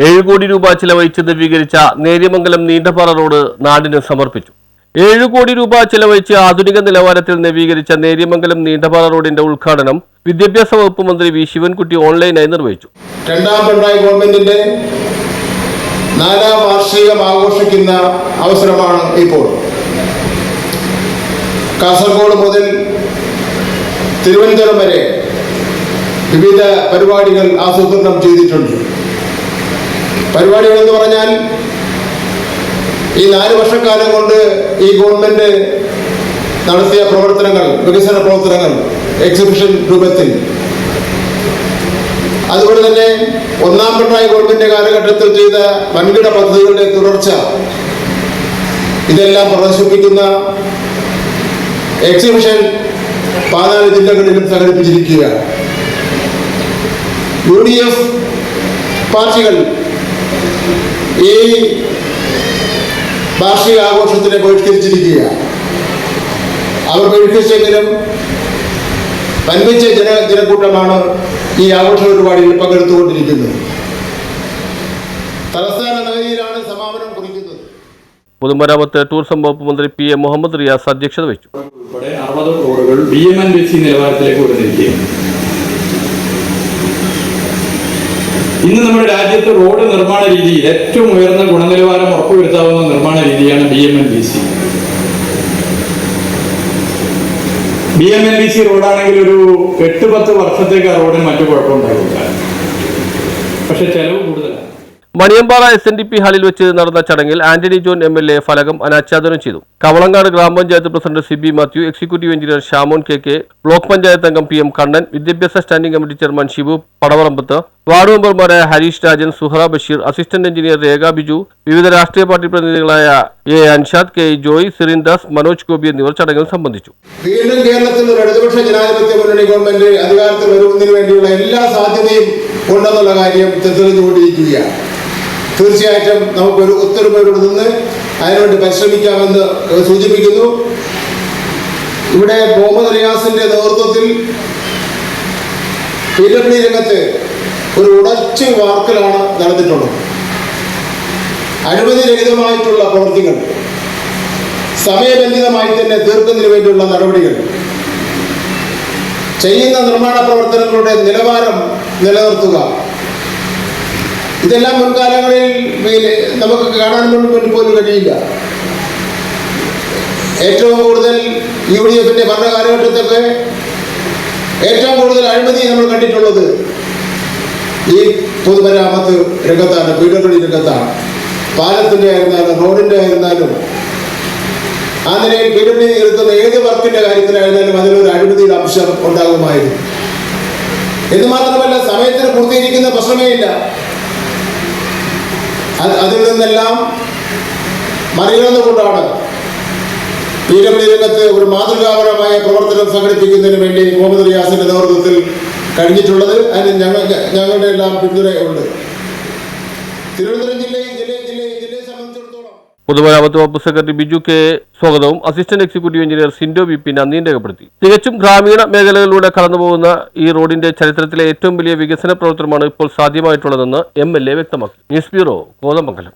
7 കോടി രൂപ ചിലവഴിച്ച് നവീകരിച്ച നേര്യമംഗലം നീണ്ടപാറ റോഡ് നാടിന് സമർപ്പിച്ചു. 7 കോടി രൂപ ചിലവഴിച്ച് ആധുനിക നിലവാരത്തിൽ നവീകരിച്ച നേര്യമംഗലം നീണ്ടപാറ റോഡിന്റെ ഉദ്ഘാടനം വിദ്യാഭ്യാസ വകുപ്പ് മന്ത്രി വി ശിവൻകുട്ടി ഓൺലൈനായി നിർവഹിച്ചു. രണ്ടാം പിണറായി ഗവൺമെന്റിന്റെ 4ാം വാർഷികം ആഘോഷിക്കുന്ന അവസരമാണ് ഇപ്പോൾ. കാസർഗോഡ് മുതൽ തിരുവനന്തപുരം വരെ വിവിധ പരിപാടികൾ ആസൂത്രണം ചെയ്തിട്ടുണ്ട്. പരിപാടികൾ എന്ന് പറഞ്ഞാൽ ഈ 4 വർഷക്കാലം കൊണ്ട് ഈ ഗവൺമെന്റ് നടത്തിയ പ്രവർത്തനങ്ങൾ, വികസന പ്രവർത്തനങ്ങൾ എക്സിബിഷൻ രൂപത്തിൽ, അതുപോലെ തന്നെ 1ാം പിണറായി ഗവൺമെന്റ് കാലഘട്ടത്തിൽ ചെയ്ത വൻകിട പദ്ധതികളുടെ തുടർച്ച, ഇതെല്ലാം പ്രദർശിപ്പിക്കുന്ന എക്സിബിഷൻ 14 ജില്ലകളിലും സംഘടിപ്പിച്ചിരിക്കുക. UDF പാർട്ടികൾ ഈ വാർഷിക ആഘോഷത്തിനെ ബഹിഷ്കരിച്ചിരിക്കുക. അവർ ബഹിഷ്കരിച്ചെങ്കിലും വൻപിച്ച ജനക്കൂട്ടമാണ് ഈ ആഘോഷ പരിപാടിയിൽ പങ്കെടുത്തുകൊണ്ടിരിക്കുന്നത്. തലസ്ഥാന നഗരിയിലാണ് സമാപനം കുറിക്കുന്നത്. പൊതുമരാമത്ത് ടൂറിസം വകുപ്പ് മന്ത്രി PM മുഹമ്മദ് റിയാസ് അധ്യക്ഷത വഹിച്ചു. 60 റോഡുകൾ BMNBC നിലവാരത്തിലേക്ക് ഉയർന്നിരിക്കുകയാണ്. ഇന്ന് നമ്മുടെ രാജ്യത്ത് റോഡ് നിർമ്മാണ രീതിയിൽ ഏറ്റവും ഉയർന്ന ഗുണനിലവാരം ഉറപ്പുവരുത്താവുന്ന നിർമ്മാണ രീതിയാണ് BMNBC. BMNBC റോഡാണെങ്കിൽ ഒരു 8-10 വർഷത്തേക്ക് ആ റോഡിന് മറ്റു കുഴപ്പമുണ്ടാകില്ല. പക്ഷെ ചെലവ് കൂടുതലാണ്. മണിയമ്പാറ SNDP ഹാളിൽ വെച്ച് നടന്ന ചടങ്ങിൽ ആന്റണി ജോൺ MLA ഫലകം അനാച്ഛാദനം ചെയ്തു. Kavalangad grama panchayat president CB Mathew, executive engineer Shamon KK, block panchayat അംഗം PM കണ്ണൻ, വിദ്യാഭ്യാസ standing committee chairman Shibu Padavarambath, ward മെമ്പർമാരായ ഹരീഷ് രാജൻ, സുഹറ ബഷീർ, അസിസ്റ്റന്റ് എഞ്ചിനീയർ രേഖ ബിജു, വിവിധ രാഷ്ട്രീയ പാർട്ടി പ്രതിനിധികളായ A അൻഷാദ്, K ജോയ്, സിറിൻ ദാസ്, മനോജ് ഗോപി എന്നിവർ ചടങ്ങിൽ സംബന്ധിച്ചു. വീണ്ടും കേരളത്തിൽ ഒരു ഇടതുപക്ഷ ജനാധിപത്യ മുന്നണി ഗവൺമെന്റ് അധികാരത്തിൽ വരുന്നതിന് വേണ്ടിയുള്ള എല്ലാ സാധ്യതയും ഉണ്ടെന്നുള്ള കാര്യം തെളിഞ്ഞുകൊണ്ടിരിക്കുകയാണ്. തീർച്ചയായിട്ടും നമുക്കൊരു ഒത്തൊരുമയോട് നിന്ന് അതിനുവേണ്ടി പരിശ്രമിക്കാമെന്ന് സൂചിപ്പിക്കുന്നു. ഇവിടെ മുഹമ്മദ് റിയാസിന്റെ നേതൃത്വത്തിൽ PWD രംഗത്ത് ഒരു ഉടച്ചു വാർക്കലാണ് നടന്നിട്ടുള്ളത്. അനുമതിരഹിതമായിട്ടുള്ള പ്രവൃത്തികൾ സമയബന്ധിതമായി തന്നെ തീർക്കുന്നതിന് വേണ്ടിയുള്ള നടപടികൾ, ചെയ്യുന്ന നിർമ്മാണ പ്രവർത്തനങ്ങളുടെ നിലവാരം നിലനിർത്തുക, ഇതെല്ലാം മുൻകാലങ്ങളിൽ നമുക്ക് കാണാൻ പോലും കഴിയില്ല. ഏറ്റവും കൂടുതൽ UDFന്റെ ഭരണ കാലഘട്ടത്തൊക്കെ ഏറ്റവും കൂടുതൽ അഴിമതി നമ്മൾ കണ്ടിട്ടുള്ളത് ഈ പൊതുമരാമത്ത് രംഗത്താണ്, PWD രംഗത്താണ്. പാലത്തിന്റെ ആയിരുന്നാലും റോഡിന്റെ ആയിരുന്നാലും ആ നിലയിൽ PWD എടുക്കുന്ന ഏത് വർക്കിന്റെ കാര്യത്തിലായിരുന്നാലും അതിലൊരു അഴിമതിയുടെ അംശം ഉണ്ടാകുമായിരുന്നു. എന്ന് മാത്രമല്ല, സമയത്തിന് പൂർത്തീകരിക്കുന്ന പ്രശ്നമേ ഇല്ല. അതിൽ നിന്നെല്ലാം മറികടന്നുകൊണ്ടാണ് PWD രംഗത്ത് ഒരു മാതൃകാപരമായ പ്രവർത്തനം സംഘടിപ്പിക്കുന്നതിന് വേണ്ടി മുഹമ്മദ് റിയാസിന്റെ നേതൃത്വത്തിൽ കഴിഞ്ഞിട്ടുള്ളത്. അതിന് ഞങ്ങളുടെ എല്ലാം പിന്തുണയുണ്ട്. തിരുവനന്തപുരം ജില്ലയെ സംബന്ധിച്ചിടത്തോളം പൊതുമരാമത്ത് വകുപ്പ് സെക്രട്ടറി ബിജു K സ്വാഗതവും assistant executive engineer Sindo BP നന്ദിയും രേഖപ്പെടുത്തി. തികച്ചും ഗ്രാമീണ മേഖലകളിലൂടെ കടന്നുപോകുന്ന ഈ റോഡിന്റെ ചരിത്രത്തിലെ ഏറ്റവും വലിയ വികസന പ്രവർത്തനമാണ് ഇപ്പോൾ സാധ്യമായിട്ടുള്ളതെന്ന് MLA വ്യക്തമാക്കി. News bureau, Kothamangalam.